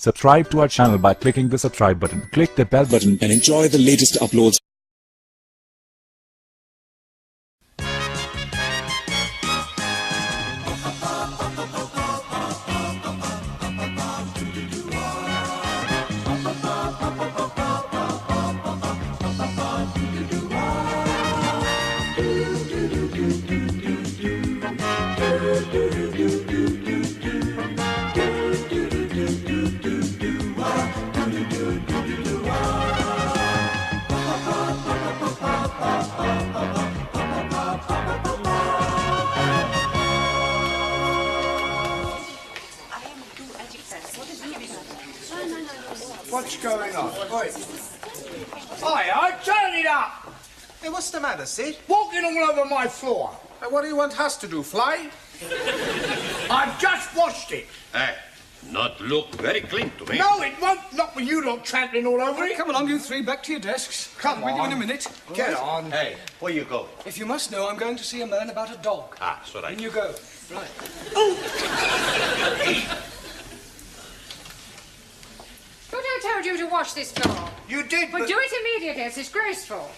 Subscribe to our channel by clicking the subscribe button. Click the bell button and enjoy the latest uploads. What's going on? Hiya, turn it up! Hey, what's the matter, Sid? Walking all over my floor. Hey, what do you want us to do, fly? I've just washed it. Hey, not look very clean to me. No, it won't. Not with you lot trampling all over it. Come along, you three, back to your desks. Come I'll be with you on. in a minute. Get on. Hey, where you go? If you must know, I'm going to see a man about a dog. Ah, so right. In you go. Right. But I told you to wash this floor. You did, But do it immediately. It's disgraceful.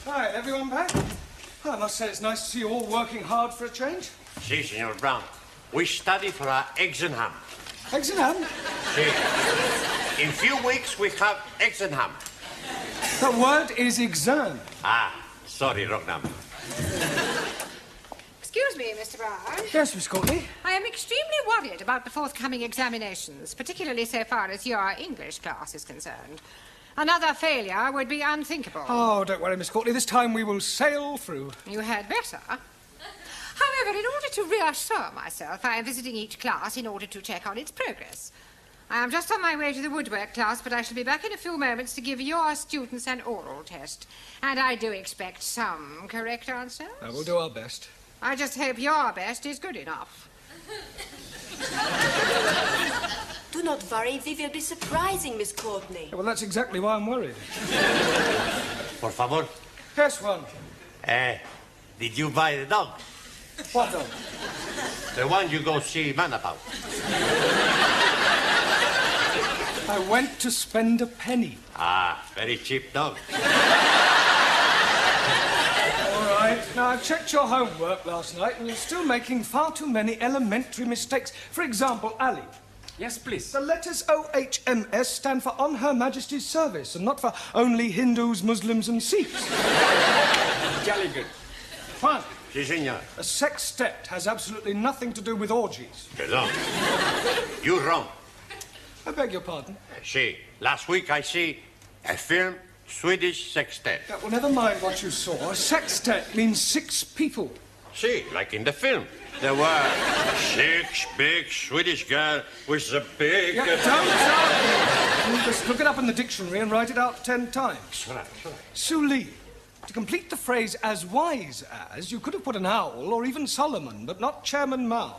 Hi, everyone back? I must say it's nice to see you all working hard for a change. Si, Senor Brown. We study for our eggs and ham. Eggs and ham? Si. In few weeks, we have eggs and ham. The word is exam. Ah, sorry, wrong number. Excuse me, Mr. Brown. Yes, Miss Courtney? I am extremely worried about the forthcoming examinations, particularly so far as your English class is concerned. Another failure would be unthinkable. Oh, don't worry, Miss Courtney. This time we will sail through. You had better. However, in order to reassure myself, I am visiting each class in order to check on its progress. I am just on my way to the woodwork class, but I shall be back in a few moments to give your students an oral test. And I do expect some correct answers. We'll do our best. I just hope your best is good enough. Do not worry, we will be surprising Miss Courtney. Well, that's exactly why I'm worried. Por favor. Yes, one. Did you buy the dog? What dog? The one you go see man about. I went to spend a penny. Ah, very cheap dog. All right. Now, I checked your homework last night, and you're still making far too many elementary mistakes. For example, Ali. Yes, please. The letters OHMS stand for On Her Majesty's Service, and not for only Hindus, Muslims, and Sikhs. Jolly good. Fine. Si, senor. A sextet has absolutely nothing to do with orgies. Perdón. You wrong. I beg your pardon. Si. Last week I see a film Swedish sextet. Yeah, well, never mind what you saw. A sextet means 6 people. Si, like in the film. There were 6 big Swedish girls with a big... Yeah, don't. Just look it up in the dictionary and write it out 10 times. Sorry. Suli. To complete the phrase as wise as, you could have put an owl or even Solomon, but not Chairman Mao.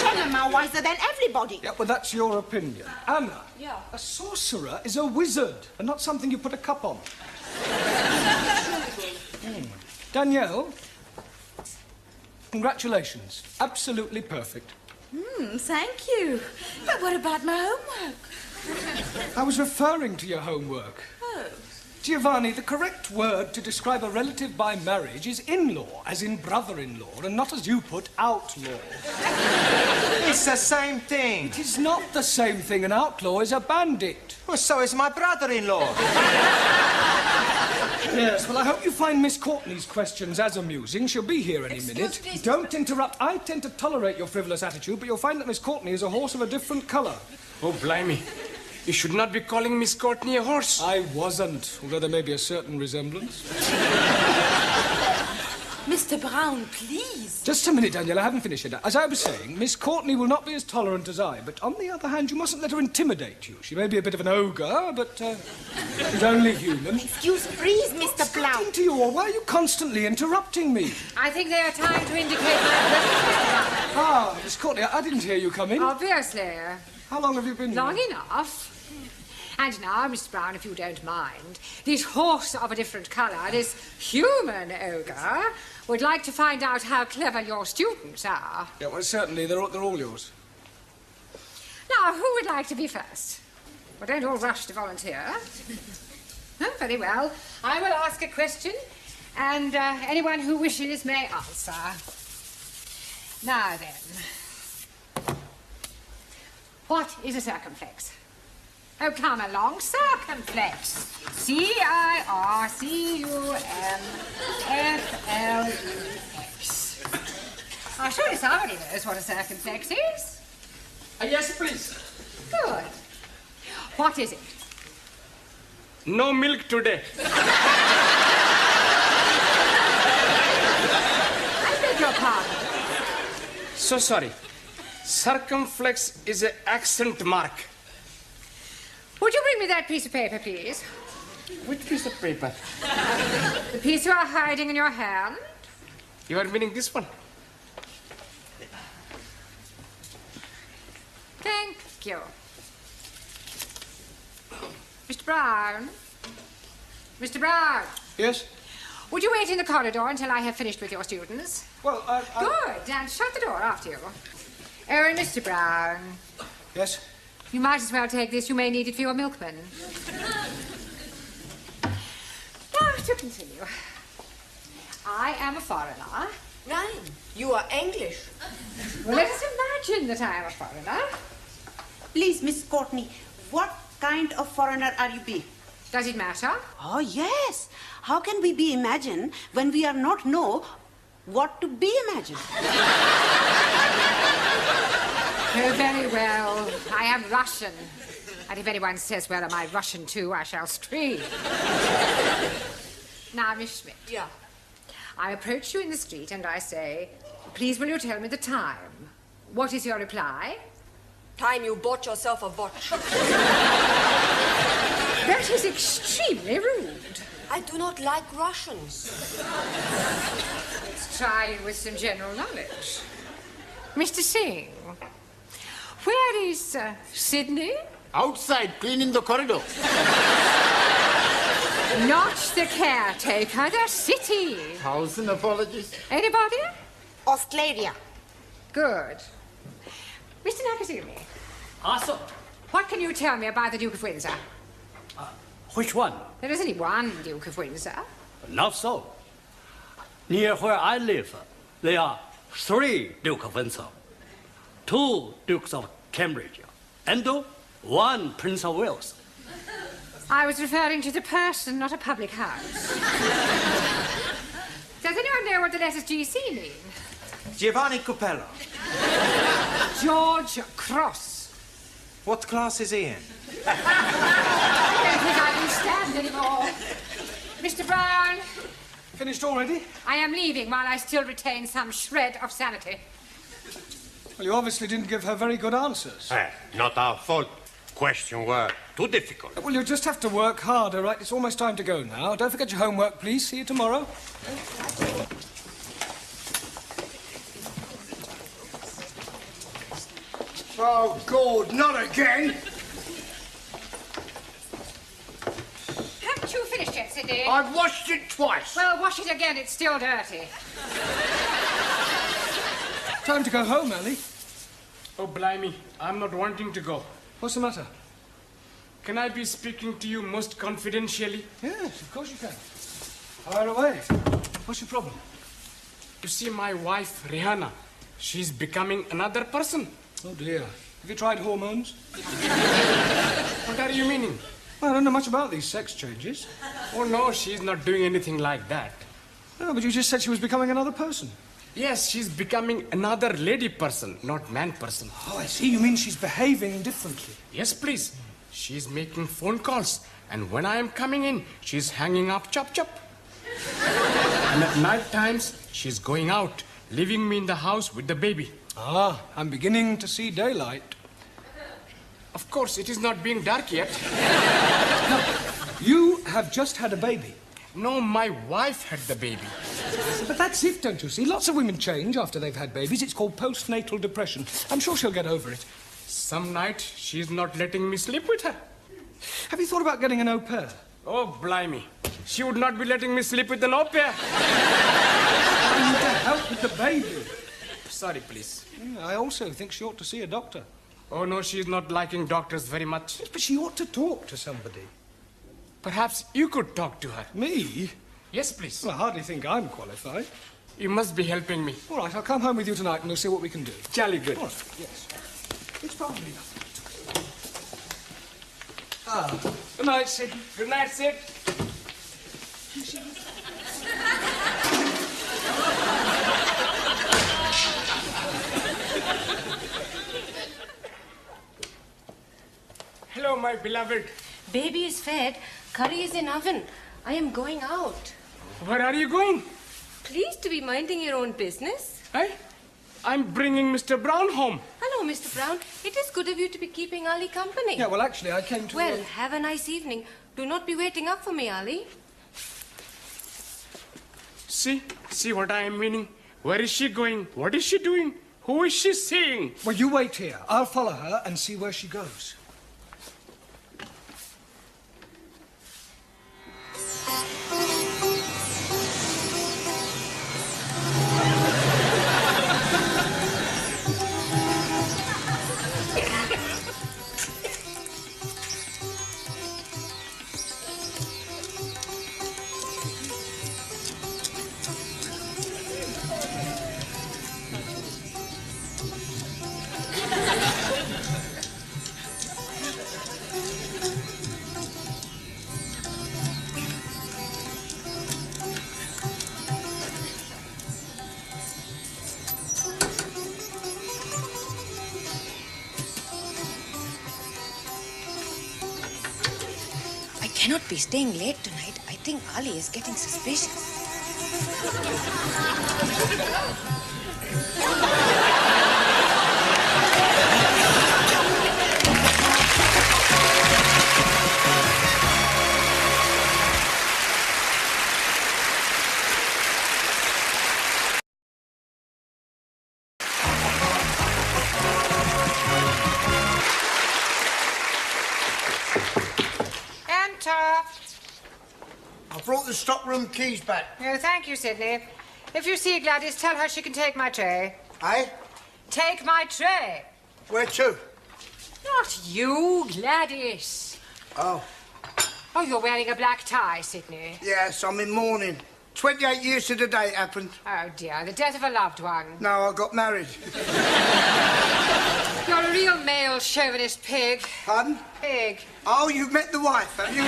Chairman Mao wiser than everybody. Yeah, well, that's your opinion. Anna. Yeah. A sorcerer is a wizard and not something you put a cup on. Danielle. Congratulations. Absolutely perfect. Thank you. But what about my homework? I was referring to your homework. Oh. Giovanni, the correct word to describe a relative by marriage is in-law, as in brother-in-law, and not as you put outlaw. It's the same thing. It is not the same thing. An outlaw is a bandit. Well, so is my brother-in-law. Yes, well, I hope you find Miss Courtney's questions as amusing. She'll be here any minute. me. Don't interrupt. I tend to tolerate your frivolous attitude, but you'll find that Miss Courtney is a horse of a different colour. Oh, blimey. You should not be calling Miss Courtney a horse. I wasn't, although there may be a certain resemblance. Mr. Brown, please. Just a minute, Danielle, I haven't finished yet. As I was saying, Miss Courtney will not be as tolerant as I, but on the other hand, you mustn't let her intimidate you. She may be a bit of an ogre, but she's only human. Excuse, please, Mr. Brown. What's to you, or why are you constantly interrupting me? I think they are trying to indicate my Ah, Miss Courtney, I didn't hear you come in. Obviously. How long have you been Long here? enough. And now, Mr. Brown, if you don't mind, this horse of a different colour, this human ogre, would like to find out how clever your students are. Yeah, well, certainly, they're all yours. Now, who would like to be first? Well, don't all rush to volunteer. Oh, very well. I will ask a question, and anyone who wishes may answer. Now then, what is a circumflex? Oh, come along, circumflex. C-I-R-C-U-M-F-L-E-X. I'm sure somebody knows what a circumflex is. Yes, please. Good. What is it? No milk today. I beg your pardon. So sorry. Circumflex is an accent mark. Would you bring me that piece of paper, please? Which piece of paper? The piece you are hiding in your hand? You are meaning this one? Thank you. Mr. Brown? Mr. Brown? Yes? Would you wait in the corridor until I have finished with your students? Well, Good, and shut the door after you. Oh, and Mr. Brown, Yes? you might as well take this. You may need it for your milkman. Now, to continue. I am a foreigner. Nein, you are English. Well, let us imagine that I am a foreigner. Please, Miss Courtney, what kind of foreigner are you be? Does it matter? Oh, yes. How can we be imagine when we are not know what to be imagined? Oh, very well. I am Russian. And if anyone says, well, am I Russian too, I shall scream. Now, Miss Schmidt. Yeah. I approach you in the street and I say, please will you tell me the time? What is your reply? Time you bought yourself a watch. That is extremely rude. I do not like Russians. Let's try with some general knowledge. Mr. Singh, where is Sydney? Outside, cleaning the corridor. Not the caretaker, the city. 1,000 apologies. Anybody? Australia. Good. Mr. Nakazumi, Also, what can you tell me about the Duke of Windsor? which one? There is only one Duke of Windsor. Not so. Near where I live, there are 3 Duke of Windsor, 2 Dukes of Cambridge, and 1 Prince of Wales. I was referring to the person, not a public house. Does anyone know what the letters GC mean? Giovanni Capello. George Cross. What class is he in? I don't think I can stand anymore. Mr. Brown, Finished already? I am leaving while I still retain some shred of sanity. Well, you obviously didn't give her very good answers. Not our fault. Questions were too difficult. Well, you just have to work harder, right? It's almost time to go now. Don't forget your homework, please. See you tomorrow. Oh, God, not again. Haven't you finished yet, Sidney? I've washed it twice. Well, wash it again. It's still dirty. Time to go home, Ellie. Oh, blimey, I'm not wanting to go. What's the matter? Can I be speaking to you most confidentially? Yes, of course you can. Fire away. What's your problem? You see, my wife, Rihanna, she's becoming another person. Oh, dear. Have you tried hormones? What are you meaning? Well, I don't know much about these sex changes. Oh, no, she's not doing anything like that. No, but you just said she was becoming another person. Yes, she's becoming another lady person, not man person. Oh, I see. You mean she's behaving differently. Yes, please. She's making phone calls, and when I am coming in, she's hanging up chop chop. And at night times, she's going out, leaving me in the house with the baby. Ah, I'm beginning to see daylight. Of course, it is not being dark yet. You have just had a baby. No, my wife had the baby. But that's it, don't you see? Lots of women change after they've had babies. It's called postnatal depression. I'm sure she'll get over it. Some night, she's not letting me sleep with her. Have you thought about getting an au pair? Oh, blimey. She would not be letting me sleep with an au pair. I need to help with the baby. Sorry, please. Yeah, I also think she ought to see a doctor. Oh, no, she's not liking doctors very much. Yes, but she ought to talk to somebody. Perhaps you could talk to her. Me? Yes, please. Well, I hardly think I'm qualified. You must be helping me. All right, I'll come home with you tonight and we'll see what we can do. Jolly good. All right, yes. It's probably nothing. Good night, Sid. Good night, Sid. Hello, my beloved. Baby is fed. Curry is in oven. I am going out. Where are you going? Please to be minding your own business. I'm bringing Mr. Brown home. Hello, Mr. Brown. It is good of you to be keeping Ali company. Yeah, well, actually, I came to... Well, have a nice evening. Do not be waiting up for me, Ali. See what I am meaning? Where is she going? What is she doing? Who is she seeing? Well, you wait here. I'll follow her and see where she goes. I cannot be staying late tonight. I think Ali is getting suspicious. I brought the stockroom keys back. Oh, thank you, Sidney. If you see Gladys, tell her she can take my tray. Eh? Take my tray. Where to? Not you, Gladys. Oh. Oh, you're wearing a black tie, Sidney. Yes, I'm in mourning. 28 years to the day it happened. Oh, dear, the death of a loved one. No, I got married. You're a real male chauvinist pig. Pardon? Pig. Oh, you've met the wife, have you?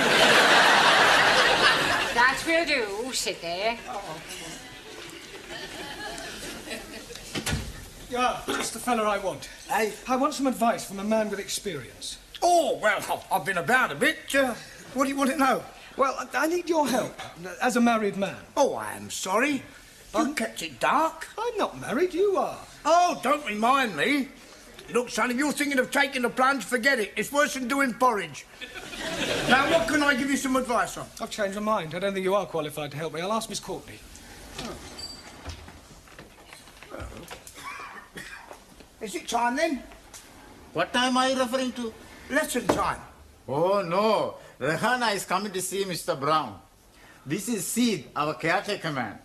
That will do, Sidney. Yeah, that's the fella I want. Hey? I want some advice from a man with experience. Oh, well, I've been about a bit. What do you want to know? Well, I need your help, as a married man. Oh, I am sorry. You kept it dark. I'm not married, you are. Oh, don't remind me. Look, son, if you're thinking of taking the plunge, forget it. It's worse than doing porridge. Now, what can I give you some advice on? I've changed my mind. I don't think you are qualified to help me. I'll ask Miss Courtney. Is it time, then? What time are you referring to? Lesson time. Oh, no. Rehana is coming to see Mr. Brown. This is Sid, our caretaker man.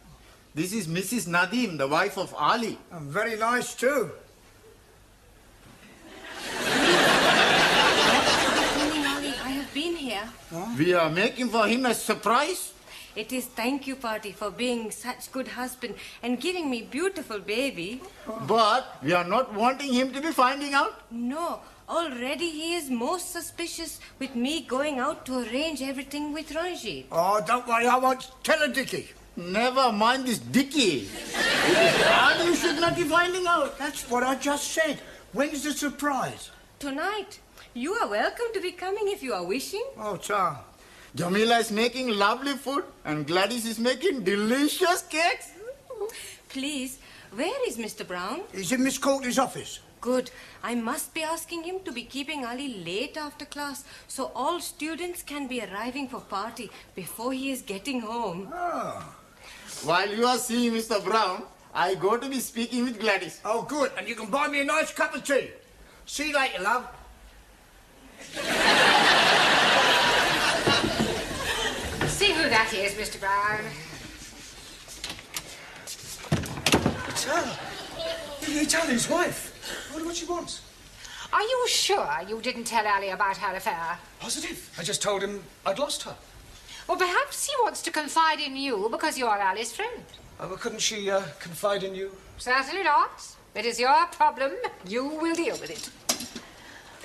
This is Mrs. Nadeem, the wife of Ali. And very nice, too. Ali, I have been here. Huh? We are making for him a surprise. It is thank you party for being such good husband and giving me beautiful baby. But we are not wanting him to be finding out. No, already he is most suspicious with me going out to arrange everything with Ranjit. Oh, don't worry, I won't tell a Dickie. Never mind this Dickie. And you should not be finding out. That's what I just said. When's the surprise? Tonight. You are welcome to be coming if you are wishing. Oh, Tom. Jamila is making lovely food and Gladys is making delicious cakes. Please, where is Mr. Brown? He's in Miss Courtney's office. Good. I must be asking him to be keeping Ali late after class so all students can be arriving for party before he is getting home. Oh. While you are seeing Mr. Brown, I go to be speaking with Gladys. Oh, good. And you can buy me a nice cup of tea. See you later, love. See who that is, Mr. Brown. It's her. It's Ali's wife. I wonder what she wants. Are you sure you didn't tell Ali about her affair? Positive. I just told him I'd lost her. Well, perhaps he wants to confide in you because you're Ali's friend. Well, couldn't she confide in you? Certainly not. It is your problem. You will deal with it.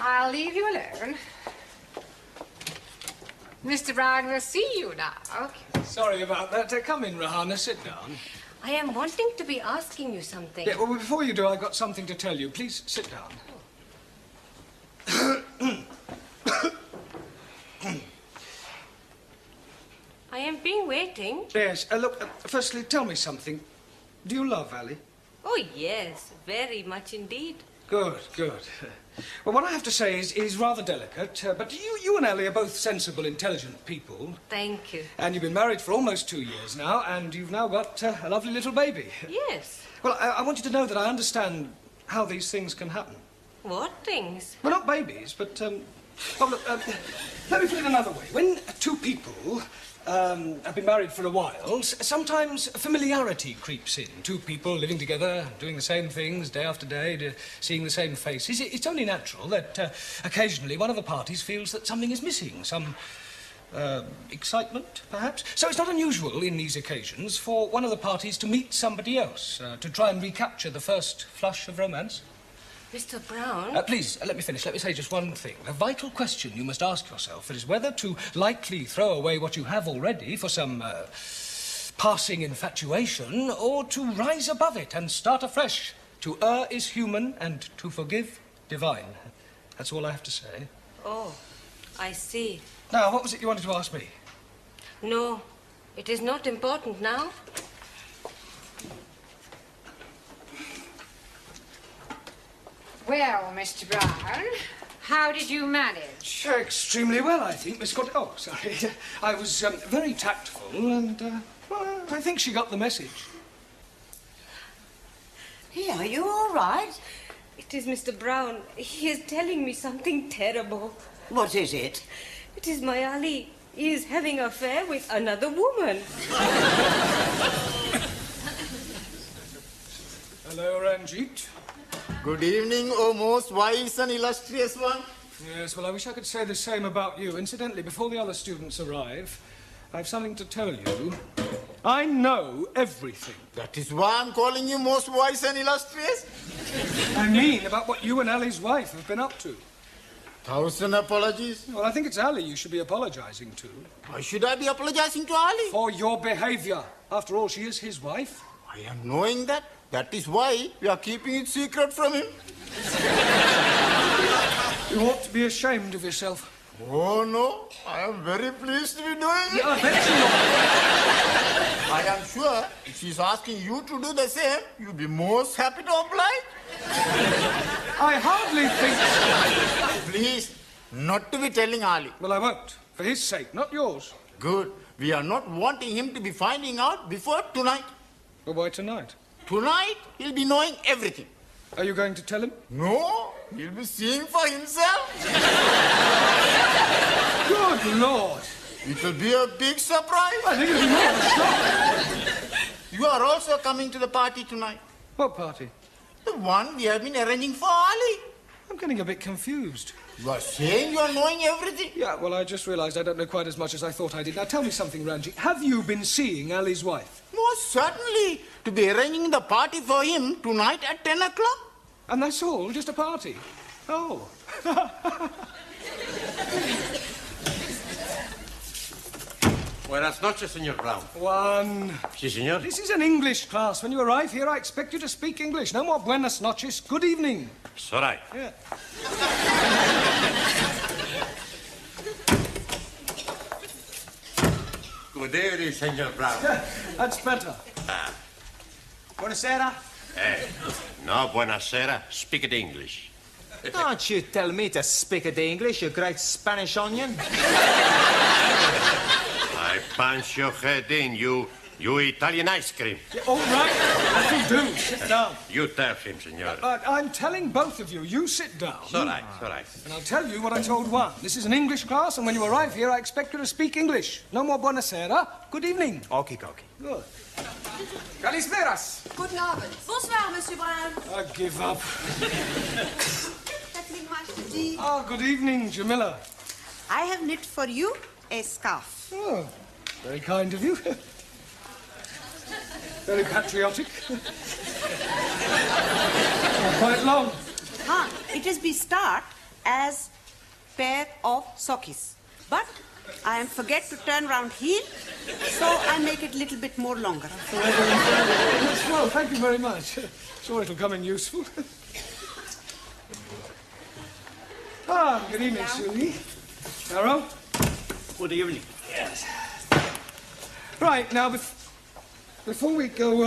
I'll leave you alone. Mr. Brown will see you now. Sorry about that. Come in, Rahana. Sit down. I am wanting to be asking you something. Yeah, well, before you do, I've got something to tell you. Please sit down. I am been waiting. Yes. Look, firstly, tell me something. Do you love Ali? Oh, yes, very much indeed. Good, good. Well, what I have to say is rather delicate, but you and Ali are both sensible, intelligent people. Thank you. And you've been married for almost 2 years now, and you've now got a lovely little baby. Yes. Well, I want you to know that I understand how these things can happen. What things? Well, not babies, but, oh, look, let me put it another way. When two people have been married for a while, sometimes familiarity creeps in. Two people living together, doing the same things day after day, seeing the same faces. It's only natural that occasionally one of the parties feels that something is missing, some excitement, perhaps. So it's not unusual in these occasions for one of the parties to meet somebody else, to try and recapture the first flush of romance. Mr. Brown? Please, let me finish. Let me say just one thing. The vital question you must ask yourself is whether to lightly throw away what you have already for some passing infatuation, or to rise above it and start afresh. To err is human, and to forgive, divine. That's all I have to say. Oh, I see. Now, what was it you wanted to ask me? No, it is not important now. Well, Mr. Brown, how did you manage? Extremely well, I think, Miss Scott. Oh, sorry. I was very tactful, and, well, I think she got the message. Hey, are you all right? It is Mr. Brown. He is telling me something terrible. What is it? It is my Ali. He is having an affair with another woman. Hello, Ranjit. Good evening, O most wise and illustrious one. Yes, well, I wish I could say the same about you. Incidentally, before the other students arrive, I have something to tell you. I know everything. That is why I'm calling you most wise and illustrious. I mean about what you and Ali's wife have been up to. 1,000 apologies. Well, I think it's Ali you should be apologizing to. Why should I be apologizing to Ali? For your behavior. After all, she is his wife. I am knowing that. That is why we are keeping it secret from him. You ought to be ashamed of yourself. Oh, no. I am very pleased to be doing it. Yeah, I bet you are. I am sure if she's asking you to do the same, you'll be most happy to oblige. I hardly think so. Please, not to be telling Ali. Well, I won't. For his sake, not yours. Good. We are not wanting him to be finding out before tonight. Well, why tonight? Tonight, he'll be knowing everything. Are you going to tell him? No, he'll be seeing for himself. Good Lord. It'll be a big surprise. I think it'll be more of a shock. You are also coming to the party tonight. What party? The one we have been arranging for Ali. I'm getting a bit confused. You are saying you are knowing everything? Yeah, well, I just realized I don't know quite as much as I thought I did. Now, tell me something, Ranjit. Have you been seeing Ali's wife? Most certainly. To be arranging the party for him tonight at 10 o'clock. And that's all? Just a party? Oh. Buenas noches, Señor Brown. One. Sí, señor. This is an English class. When you arrive here, I expect you to speak English. No more buenas noches. Good evening. It's all right. Yeah. Good evening, Señor Brown. That's better. Buonasera. No, buenasera. Speak it English. Don't you tell me to speak it English, you great Spanish onion. I punch your head in, you You Italian ice cream. Yeah, all right, that'll do. Sit down. You tell him, senor. I'm telling both of you, you sit down. It's all right, it's all right. And I'll tell you what I told one. This is an English class, and when you arrive here, I expect you to speak English. No more buonasera. Good evening. Okie dokie. Good. Kalisperas. Guten Abend. Bonsoir, Monsieur Brown. I give up. Let me much tea. Oh, good evening, Jamila. I have knit for you a scarf. Oh, very kind of you. Very patriotic. Quite long. Huh. It has been start as pair of sockies. But I am forget to turn round heel, so I make it a little bit more longer. Well, thank you very much. Sure it'll come in useful. Good evening, Susie. Carol? Good evening. Yes. Right, now, before we go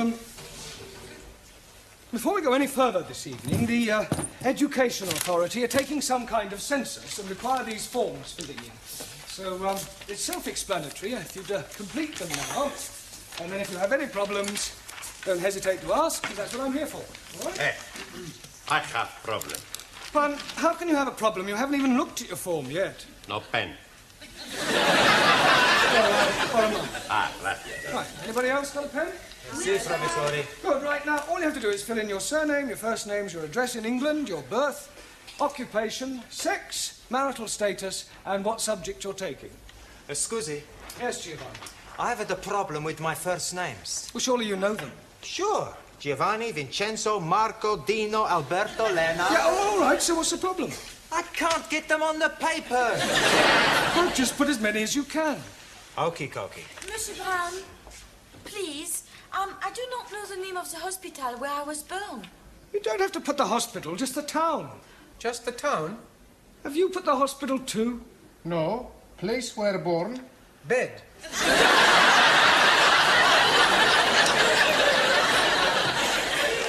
any further this evening, the Education Authority are taking some kind of census and require these forms filling in. So, it's self-explanatory. If you'd complete them now, and then if you have any problems, don't hesitate to ask, because that's what I'm here for. All right? Hey, I have problem. But how can you have a problem? You haven't even looked at your form yet. No pen. Right. Right, anybody else got a pen? Si, professore. Good, right, now, all you have to do is fill in your surname, your first names, your address in England, your birth, occupation, sex, marital status, and what subject you're taking. Scusi, Yes, Giovanni. I have a problem with my first names. Well, surely you know them. Sure. Giovanni, Vincenzo, Marco, Dino, Alberto, Lena. Yeah, all right, so what's the problem? I can't get them on the paper. Well, just put as many as you can. Okie dokie. Monsieur Brown, please, I do not know the name of the hospital where I was born. You don't have to put the hospital, just the town. Just the town? Have you put the hospital too? No. Place where born? Bed.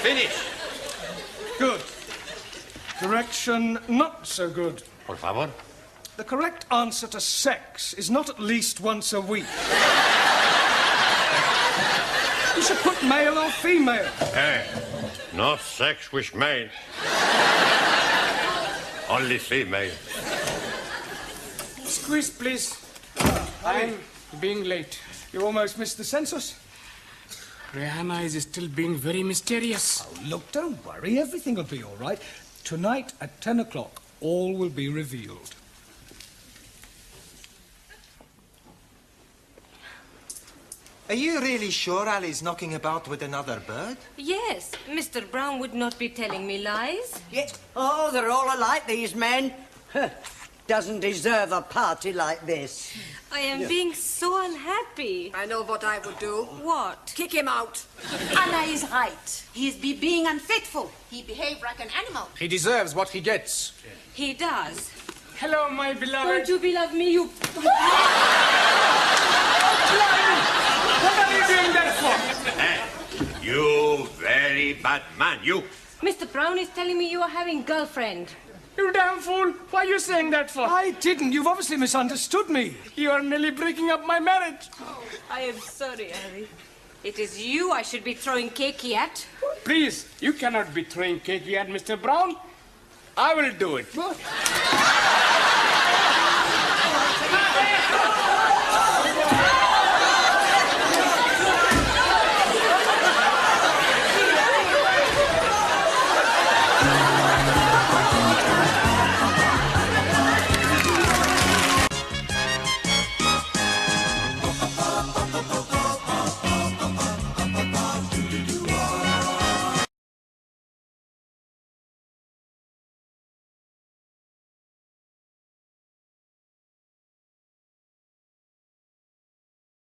Finish. Good. Correction, not so good. Por favor. The correct answer to sex is not at least once a week. You should put male or female. Hey, no sex with male. Only female. Squeeze, please. I'm being late. You almost missed the census. Rihanna is still being very mysterious. Oh, look, don't worry. Everything will be all right. Tonight at 10 o'clock, all will be revealed. Are you really sure Ali's knocking about with another bird? Yes, Mr. Brown would not be telling me lies. Yes. Oh, they're all alike, these men. Doesn't deserve a party like this. I am being so unhappy. I know what I would do. What? Kick him out. Anna is right. He is being unfaithful. He behaved like an animal. He deserves what he gets. He does. Hello, my beloved. Don't you beloved me, you... What are you doing that for? Hey, you very bad man, you. Mr. Brown is telling me you are having girlfriend. You damn fool. Why are you saying that for? I didn't. You've obviously misunderstood me. You are nearly breaking up my marriage. I am sorry, Ali. It is you I should be throwing cakey at. Please, you cannot be throwing cakey at Mr. Brown. I will do it.